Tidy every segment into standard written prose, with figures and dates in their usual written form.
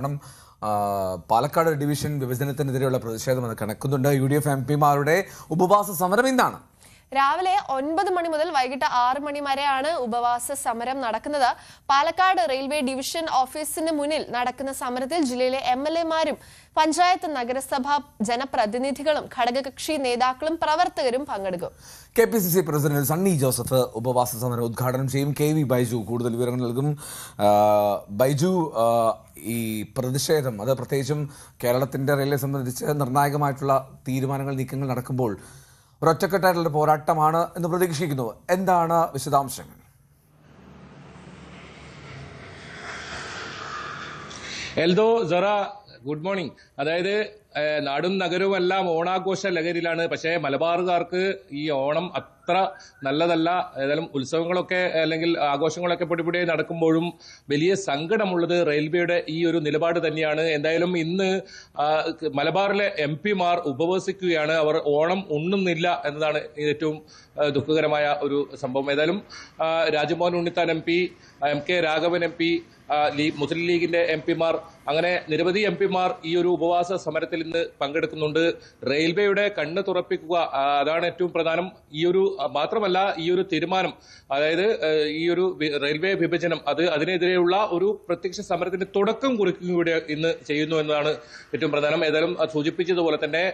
കാരണം പാലക്കാട് ഡിവിഷൻ വിഭജനത്തിനെതിരെയുള്ള പ്രതിഷേധം അത് കണക്കുന്നുണ്ട്. UDF MP-മാരുടെ ഉപവാസ സമരം ഇന്നാണ്. രാവിലെ 9 മണി മുതൽ വൈകിട്ട് 6 മണി വരെയാണ് ഉപവാസ സമരം നടക്കുന്നത്. പാലക്കാട് റെയിൽവേ ഡിവിഷൻ ഓഫീസിന് മുന്നിൽ നടക്കുന്ന സമരത്തിൽ ജില്ലയിലെ MLA-മാരും പഞ്ചായത്ത് നഗരസഭ ജനപ്രതിനിധികളും ഘടകകക്ഷി നേതാക്കളും പ്രവർത്തകരും പങ്കെടുക്കും. KPCC പ്രസിഡന്റ് സണ്ണി ജോസഫ് ഉപവാസ സമരം ഉദ്ഘാടനം ചെയ്യും. KV ബൈജു കൂടുതൽ വിവരങ്ങൾ നൽകും. ബൈജു, ഈ പ്രതിഷേധം അത് പ്രത്യേകിച്ചും കേരളത്തിന്റെ റെയിൽവേ സംബന്ധിച്ച് നിർണായകമായിട്ടുള്ള തീരുമാനങ്ങൾ, നീക്കങ്ങൾ നടക്കുമ്പോൾ ഒരൊറ്റക്കെട്ടായിട്ടുള്ള പോരാട്ടമാണ് എന്ന് പ്രതീക്ഷിക്കുന്നു. എന്താണ് വിശദാംശങ്ങൾ? Eldo, Sara, good morning. അതായത് നാടും നഗരവും എല്ലാം ഓണാഘോഷ ലഹരിയിലാണ്. പക്ഷേ മലബാറുകാർക്ക് ഈ ഓണം അത്ര നല്ലതല്ല. ഏതായാലും ഉത്സവങ്ങളൊക്കെ അല്ലെങ്കിൽ ആഘോഷങ്ങളൊക്കെ പൊടിപൊടിയായി നടക്കുമ്പോഴും വലിയ സങ്കടമുള്ളത് റെയിൽവേയുടെ ഈ ഒരു നിലപാട് തന്നെയാണ്. എന്തായാലും ഇന്ന് മലബാറിലെ MP-മാർ ഉപവസിക്കുകയാണ്. അവർ ഓണം ഉണ്ണുന്നില്ല എന്നതാണ് ഏറ്റവും ദുഃഖകരമായ ഒരു സംഭവം. ഏതായാലും Rajmohan Unnithan MP, MK Raghavan MP, മുസ്ലിം ലീഗിന്റെ MP-മാർ, അങ്ങനെ നിരവധി MP-മാർ ഈ ഒരു ഉപവാസ സമരത്തിൽ ഇന്ന് പങ്കെടുക്കുന്നുണ്ട്. റെയിൽവേയുടെ കണ്ണ് തുറപ്പിക്കുക, അതാണ് ഏറ്റവും പ്രധാനം. ഈ ഒരു മാത്രമല്ല, ഈ ഒരു തീരുമാനം, അതായത് ഈ ഒരു റെയിൽവേ വിഭജനം, അതിനെതിരെയുള്ള ഒരു പ്രത്യക്ഷ സമരത്തിന്റെ തുടക്കം കുറിക്കുകയും കൂടി ഇന്ന് ചെയ്യുന്നു എന്നതാണ് ഏറ്റവും പ്രധാനം. ഏതായാലും സൂചിപ്പിച്ചതുപോലെ തന്നെ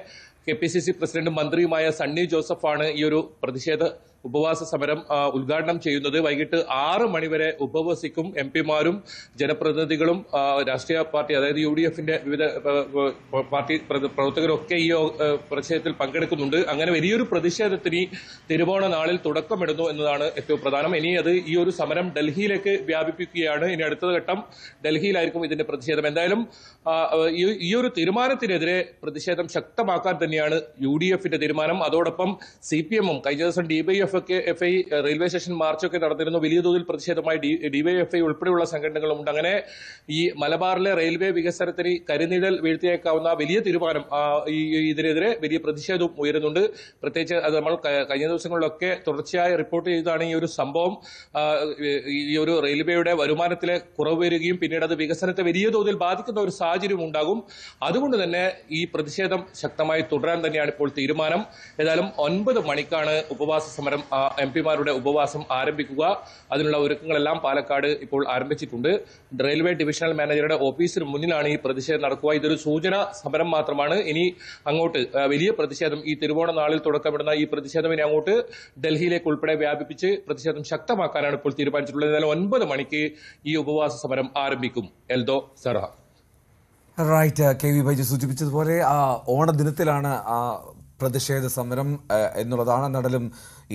KPCC പ്രസിഡന്റും മന്ത്രിയുമായ സണ്ണി ജോസഫാണ് ഈ ഒരു പ്രതിഷേധ ഉപവാസ സമരം ഉദ്ഘാടനം ചെയ്യുന്നത്. വൈകിട്ട് 6 മണിവരെ ഉപവസിക്കും. MP-മാരും ജനപ്രതിനിധികളും രാഷ്ട്രീയ പാർട്ടി, അതായത് UDF-ന്റെ വിവിധ പാർട്ടി പ്രവർത്തകരൊക്കെ ഈ പ്രതിഷേധത്തിൽ പങ്കെടുക്കുന്നുണ്ട്. അങ്ങനെ വലിയൊരു പ്രതിഷേധത്തിന് തിരുവോണ നാളിൽ തുടക്കമിടുന്നു എന്നതാണ് ഏറ്റവും പ്രധാനം. ഇനി അത് ഈ ഒരു സമരം ഡൽഹിയിലേക്ക് വ്യാപിപ്പിക്കുകയാണ്. ഇനി അടുത്ത ഘട്ടം ഡൽഹിയിലായിരിക്കും ഇതിന്റെ പ്രതിഷേധം. എന്തായാലും ഈ ഒരു തീരുമാനത്തിനെതിരെ പ്രതിഷേധം ശക്തമാക്കാൻ തന്നെയാണ് UDF-ന്റെ തീരുമാനം. അതോടൊപ്പം CPM-ഉം കഴിഞ്ഞ ദിവസം DYFI റെയിൽവേ സ്റ്റേഷൻ മാർച്ചൊക്കെ നടന്നിരുന്നു. വലിയ തോതിൽ പ്രതിഷേധമായി DYFI ഉൾപ്പെടെയുള്ള സംഘടനകളുമുണ്ട്. അങ്ങനെ ഈ മലബാറിലെ റെയിൽവേ വികസനത്തിന് കരിനിഴൽ വീഴ്ത്തിയേക്കാവുന്ന വലിയ തീരുമാനം, ഇതിനെതിരെ വലിയ പ്രതിഷേധവും ഉയരുന്നുണ്ട്. പ്രത്യേകിച്ച് അത് നമ്മൾ കഴിഞ്ഞ ദിവസങ്ങളിലൊക്കെ തുടർച്ചയായി റിപ്പോർട്ട് ചെയ്തതാണ് ഈ ഒരു സംഭവം. ഈ ഒരു റെയിൽവേയുടെ വരുമാനത്തിലെ കുറവ് വരികയും പിന്നീട് അത് വികസനത്തെ വലിയ തോതിൽ ബാധിക്കുന്ന ഒരു സാഹചര്യം ഉണ്ടാകും. അതുകൊണ്ട് തന്നെ ഈ പ്രതിഷേധം ശക്തമായി തുടരാൻ തന്നെയാണ് ഇപ്പോൾ തീരുമാനം. ഏതായാലും 9 മണിക്കാണ് ഉപവാസ സമരം MP-മാരുടെ ഉപവാസം ആരംഭിക്കുക. അതിനുള്ള ഒരുക്കങ്ങളെല്ലാം പാലക്കാട് ഇപ്പോൾ ആരംഭിച്ചിട്ടുണ്ട്. റെയിൽവേ ഡിവിഷണൽ മാനേജറുടെ ഓഫീസിന് മുന്നിലാണ് ഈ പ്രതിഷേധം നടക്കുക. ഇതൊരു സൂചന സമരം മാത്രമാണ്. ഇനി അങ്ങോട്ട് വലിയ പ്രതിഷേധം, ഈ തിരുവോണ നാളിൽ തുടക്കമിടുന്ന ഈ പ്രതിഷേധം ഇനി അങ്ങോട്ട് ഡൽഹിയിലേക്ക് ഉൾപ്പെടെ വ്യാപിപ്പിച്ച് പ്രതിഷേധം ശക്തമാക്കാനാണ് ഇപ്പോൾ തീരുമാനിച്ചിട്ടുള്ളത്. എന്നാലും 9 മണിക്ക് ഈ ഉപവാസ സമരം ആരംഭിക്കും. എൽദോ, സറ. റൈറ്റ്, KV ബൈജു സൂചിപ്പിച്ചതുപോലെ ഓണദിനത്തിലാണ് പ്രതിഷേധ സമരം എന്നുള്ളതാണ്. എന്നാലും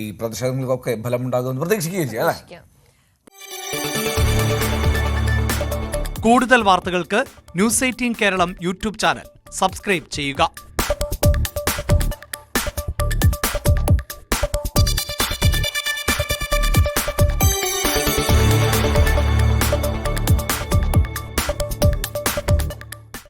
ഈ പ്രതിഷേധങ്ങൾക്കൊക്കെ ഫലമുണ്ടാകുമെന്ന് പ്രതീക്ഷിക്കുകയും ചെയ്യാം, അല്ലേ? കൂടുതൽ വാർത്തകൾക്ക് News 18 Keralam YouTube channel subscribe ചെയ്യുക.